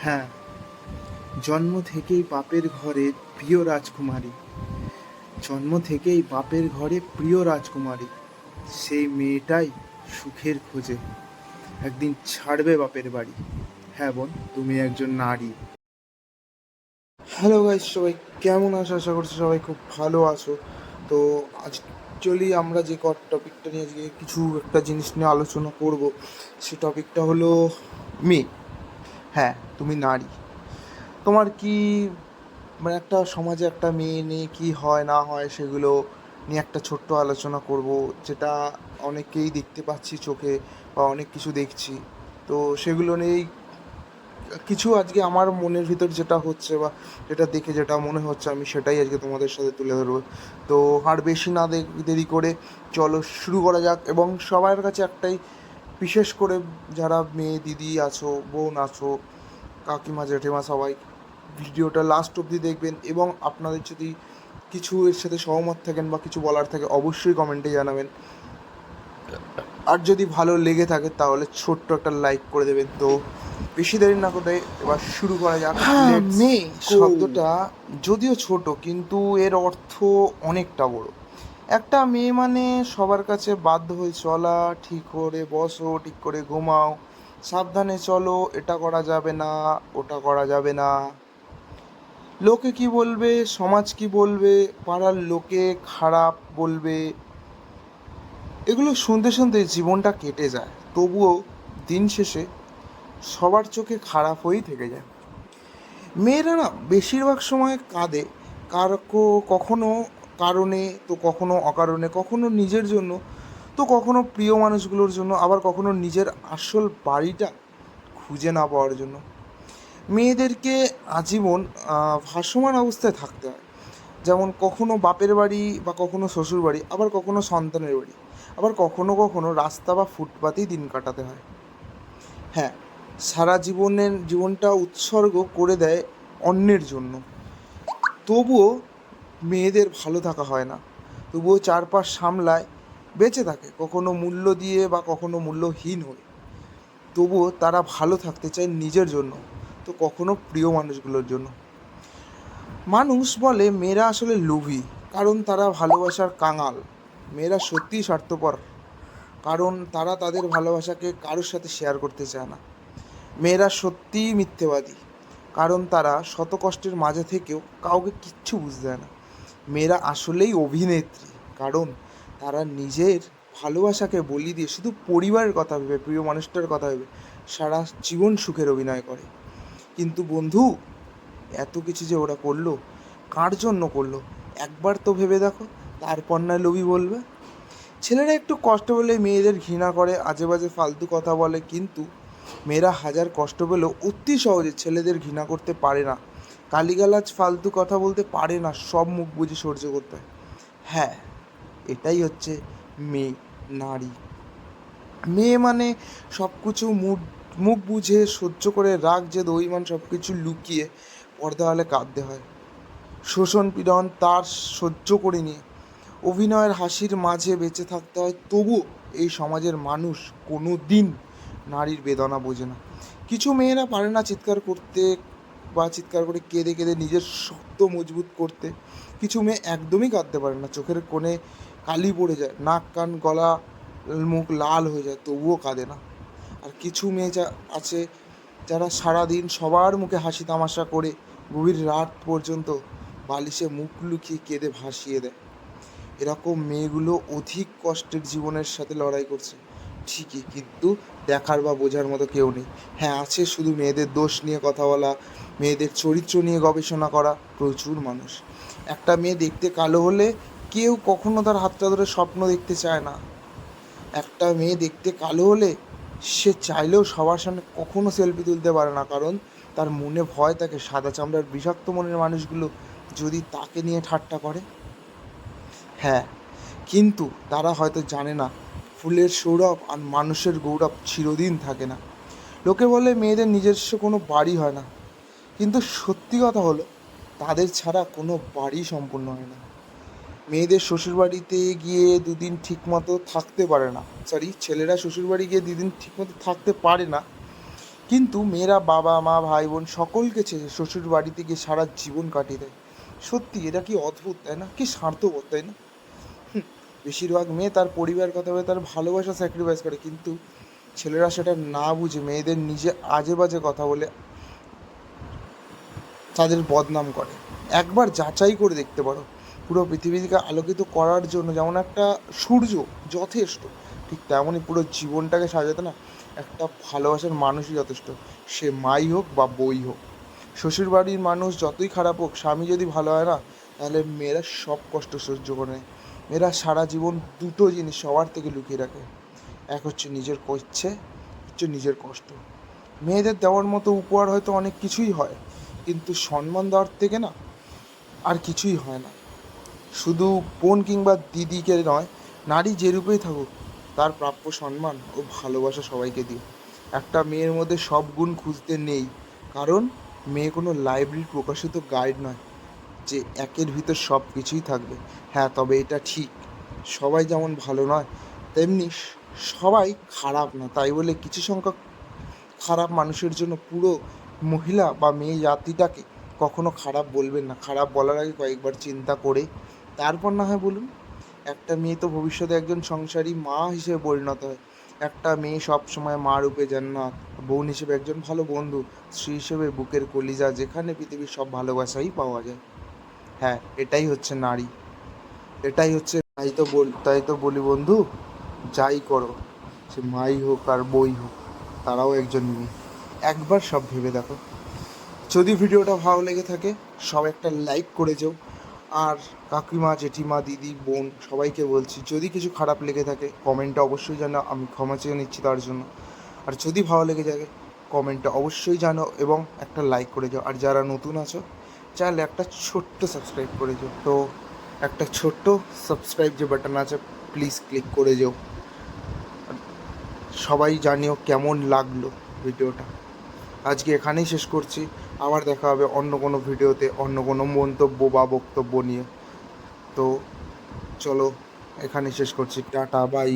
হ্যাঁ, জন্ম থেকেই বাপের ঘরে প্রিয় রাজকুমারী। জন্ম থেকেই বাপের ঘরে প্রিয় রাজকুমারী। সেই মেয়েটাই সুখের খোঁজে একদিন ছাড়বে বাপের বাড়ি। হ্যাঁ বোন, তুমি একজন নারী। হ্যালো গাইস, সবাই কেমন আছো? আশা করছি সবাই খুব ভালো আছো। তো অ্যাকচুয়ালি আমরা যে টপিকটা নিয়ে আজকে কিছু একটা জিনিস নিয়ে আলোচনা করব, সে টপিকটা হলো মেয়ে। হ্যাঁ, তুমি নারী। তোমার কি মানে একটা সমাজে একটা মেয়ে নিয়ে কী হয় না হয় সেগুলো নিয়ে একটা ছোট্ট আলোচনা করব, যেটা অনেকেই দেখতে পাচ্ছি চোখে বা অনেক কিছু দেখছি। তো সেগুলো নিয়েই কিছু আজকে আমার মনের ভিতর যেটা হচ্ছে বা যেটা দেখে যেটা মনে হচ্ছে আমি সেটাই আজকে তোমাদের সাথে তুলে ধরবো। তো আর বেশি না দেরি করে চলো শুরু করা যাক। এবং সবার কাছে একটাই, বিশেষ করে যারা মেয়ে দিদি আছো, বোন আছো, কাকিমা জেঠিমা, সবাই ভিডিওটা লাস্ট অবধি দেখবেন। এবং আপনাদের যদি কিছু এর সাথে সহমত থাকেন বা কিছু বলার থাকে অবশ্যই কমেন্টে জানাবেন। আর যদি ভালো লেগে থাকে তাহলে ছোট্ট একটা লাইক করে দেবেন। তো বেশি দেরি না করে এবার শুরু করা যাক। মেয়ে শব্দটা যদিও ছোট কিন্তু এর অর্থ অনেকটা বড়। একটা মেয়ে মানে সবার কাছে বাধ্য হয়ে চলা, ঠিক করে বসো, ঠিক করে ঘুমাও, সাবধানে চলো, এটা করা যাবে না, ওটা করা যাবে না, লোকে কি বলবে, সমাজ কি বলবে, পাড়ার লোকে খারাপ বলবে, এগুলো শুনতে শুনতে জীবনটা কেটে যায়। তবুও দিন শেষে সবার চোখে খারাপ হয়েই থেকে যায়। মেয়েরা না বেশিরভাগ সময় কাঁদে, কখনো কারণে, তো কখনো অকারণে, কখনো নিজের জন্য, তো কখনো প্রিয় মানুষগুলোর জন্য, আবার কখনো নিজের আসল বাড়িটা খুঁজে না পাওয়ার জন্য। মেয়েদেরকে আজীবন ভাসমান অবস্থায় থাকতে হয়। যেমন কখনো বাপের বাড়ি বা কখনো শ্বশুর বাড়ি, আবার কখনো সন্তানের বাড়ি, আবার কখনো কখনো রাস্তা বা ফুটপাতেই দিন কাটাতে হয়। হ্যাঁ, সারা জীবনটা উৎসর্গ করে দেয় অন্যের জন্য। তবুও মেয়েদের ভালো থাকা হয় না, তবুও চারপাশ সামলায়, বেঁচে থাকে, কখনো মূল্য দিয়ে বা কখনো মূল্যহীন হয়ে। তবুও তারা ভালো থাকতে চায় নিজের জন্য, তো কখনো প্রিয় মানুষগুলোর জন্য। মানুষ বলে মেয়েরা আসলে লোভী, কারণ তারা ভালোবাসার কাঙাল। মেয়েরা সত্যিই স্বার্থপর, কারণ তারা তাদের ভালোবাসাকে কারোর সাথে শেয়ার করতে চায় না। মেয়েরা সত্যিই মিথ্যেবাদী, কারণ তারা শত কষ্টের মাঝে থেকেও কাউকে কিচ্ছু বুঝতে দেয় না। মেয়েরা আসলেই অভিনেত্রী, কারণ তারা নিজের ভালোবাসাকে বলি দিয়ে শুধু পরিবারের কথা ভেবে, প্রিয় মানুষটার কথা ভেবে সারা জীবন সুখের অভিনয় করে। কিন্তু বন্ধু, এত কিছু যে ওরা করলো, কার জন্য করলো একবার তো ভেবে দেখো, তারপর না লোভী বলবে। ছেলেরা একটু কষ্ট পেলে মেয়েদের ঘৃণা করে, আজে বাজে ফালতু কথা বলে, কিন্তু মেয়েরা হাজার কষ্ট পেলেও অতি সহজে ছেলেদের ঘৃণা করতে পারে না, গালিগালাজ ফালতু কথা বলতে পারে না, সব মুখ বুঝে সহ্য করতে হয়। হ্যাঁ, এটাই হচ্ছে মেয়ে, নারী। মেয়ে মানে সব কিছু মুখ বুঝে সহ্য করে, রাগ জেদ অভিমান সব কিছু লুকিয়ে পর্দা হলে কাঁদতে হয়। শোষণ পীড়ন তার সহ্য করে নিয়ে অভিনয়ের হাসির মাঝে বেঁচে থাকতে হয়। তবু এই সমাজের মানুষ কোনো দিন নারীর বেদনা বোঝে না। কিছু মেয়েরা পারে না চিৎকার করতে বা চিৎকার করে কেঁদে কেঁদে নিজের শক্ত মজবুত করতে। কিছু মেয়ে একদমই কাঁদতে পারে না, চোখের কোণে কালি পড়ে যায়, নাক কান গলা মুখ লাল হয়ে যায়, তবুও কাঁদে না। আর কিছু মেয়ে আছে যারা সারাদিন সবার মুখে হাসি তামাশা করে গভীর রাত পর্যন্ত বালিশে মুখ লুকিয়ে কেঁদে ভাসিয়ে দেয়। এরকম মেয়েগুলো অধিক কষ্টের জীবনের সাথে লড়াই করছে ঠিকই, কিন্তু দেখার বা বোঝার মতো কেউ নেই। হ্যাঁ, আছে শুধু মেয়েদের দোষ নিয়ে কথা বলা, মেয়েদের চরিত্র নিয়ে গবেষণা করা প্রচুর মানুষ। একটা মেয়ে দেখতে কালো হলে কেউ কখনো তার হাতটা ধরে স্বপ্ন দেখতে চায় না। একটা মেয়ে দেখতে কালো হলে সে চাইলেও সবার সামনে কখনো সেলফি তুলতে পারে না, কারণ তার মনে ভয় থাকে সাদা চামড়ার বিষাক্ত মনের মানুষগুলো যদি তাকে নিয়ে ঠাট্টা করে। হ্যাঁ, কিন্তু তারা হয়তো জানে না ফুলের সৌরভ আর মানুষের গৌরব চিরদিন থাকে না। লোকে বলে মেয়েদের নিজস্ব কোনো বাড়ি হয় না, কিন্তু সত্যি কথা হলো তাদের ছাড়া কোনো বাড়ি সম্পূর্ণ হয় না। মেয়েদের শ্বশুরবাড়িতে গিয়ে দুদিন ঠিকমতো থাকতে পারে না, ছেলেরা শ্বশুরবাড়ি গিয়ে দুদিন ঠিকমতো থাকতে পারে না, কিন্তু মেয়েরা বাবা মা ভাই বোন সকলকে ছেড়ে শ্বশুর বাড়িতে গিয়ে সারা জীবন কাটিয়ে দেয়। সত্যি এটা কি অদ্ভুত, তাই না? কি স্বার্থপর, তাই না? বেশিরভাগ মেয়ে তার পরিবার কথা বলে তার ভালোবাসা স্যাক্রিফাইস করে, কিন্তু ছেলেরা সেটা না বুঝে মেয়েদের নিজে আজে বাজে কথা বলে তাদের বদনাম করে। একবার যাচাই করে দেখতে পারো, পুরো পৃথিবীকে আলোকিত করার জন্য যেমন একটা সূর্য যথেষ্ট, ঠিক তেমনই পুরো জীবনটাকে সাজাতে না একটা ভালোবাসার মানুষই যথেষ্ট। সে মাই হোক বা বই হোক। শ্বশুরবাড়ির মানুষ যতই খারাপ হোক, স্বামী যদি ভালো হয় না, তাহলে মেয়েরা সব কষ্ট সহ্য করে নেয়। মেয়েরা সারা জীবন দুটো জিনিস সবার থেকে লুকিয়ে রাখে, এক হচ্ছে নিজের ইচ্ছে, হচ্ছে নিজের কষ্ট। মেয়েদের দেওয়ার মতো উপহার হয়তো অনেক কিছুই হয়, কিন্তু সম্মান দেওয়ার থেকে না আর কিছুই হয় না। শুধু বোন কিংবা দিদিকে নয়, নারী যে রূপেই থাকুক তার প্রাপ্য সম্মান ও ভালোবাসা সবাইকে দিও। একটা মেয়ের মধ্যে সব গুণ খুঁজতে নেই, কারণ মেয়ে কোনো লাইব্রেরির প্রকাশিত গাইড নয় যে একের ভিতর সব কিছুই থাকবে। হ্যাঁ, তবে এটা ঠিক, সবাই যেমন ভালো নয় তেমনি সবাই খারাপ না। তাই বলে কিছু সংখ্যক খারাপ মানুষের জন্য পুরো মহিলা বা মেয়ে জাতিটাকে কখনো খারাপ বলবেন না। খারাপ বলার আগে কয়েকবার চিন্তা করে তারপর না হয় বলুন। একটা মেয়ে তো ভবিষ্যতে একজন সংসারী মা হিসেবে পরিণত হয়। একটা মেয়ে সব সময় মা রূপে জান্নাত, বোন হিসেবে একজন ভালো বন্ধু, স্ত্রী হিসেবে বুকের কলিজা, যেখানে পৃথিবীর সব ভালোবাসাই পাওয়া যায়। হ্যাঁ, এটাই হচ্ছে নারী, এটাই হচ্ছে। তাই তো বলি বন্ধু, যাই করো, সে মাই হোক আর বই হোক, তারাও একজন মেয়ে। একবার সব ভেবে দেখো। যদি ভিডিওটা ভালো লেগে থাকে, সব একটা লাইক করে যেও। আর কাকিমা জেঠিমা দিদি বোন সবাইকে বলছি, যদি কিছু খারাপ লেগে থাকে কমেন্টে অবশ্যই জানাও, আমি ক্ষমা চেয়ে নিচ্ছি তার জন্য। আর যদি ভালো লেগে যায় কমেন্টে অবশ্যই জানাও এবং একটা লাইক করে যাও। আর যারা নতুন আছো, চাইলে একটা ছোট্ট সাবস্ক্রাইব করে যাও। তো একটা ছোট্ট সাবস্ক্রাইব যে বাটন আছে, প্লিজ ক্লিক করে যেও। সবাই জানিও কেমন লাগলো ভিডিওটা। আজকে এখানেই শেষ করছি। আবার দেখা হবে অন্য কোনো ভিডিওতে, অন্য কোনো মন্তব্য বা বক্তব্য নিয়ে। তো চলো, এখানেই শেষ করছি। Tata, by.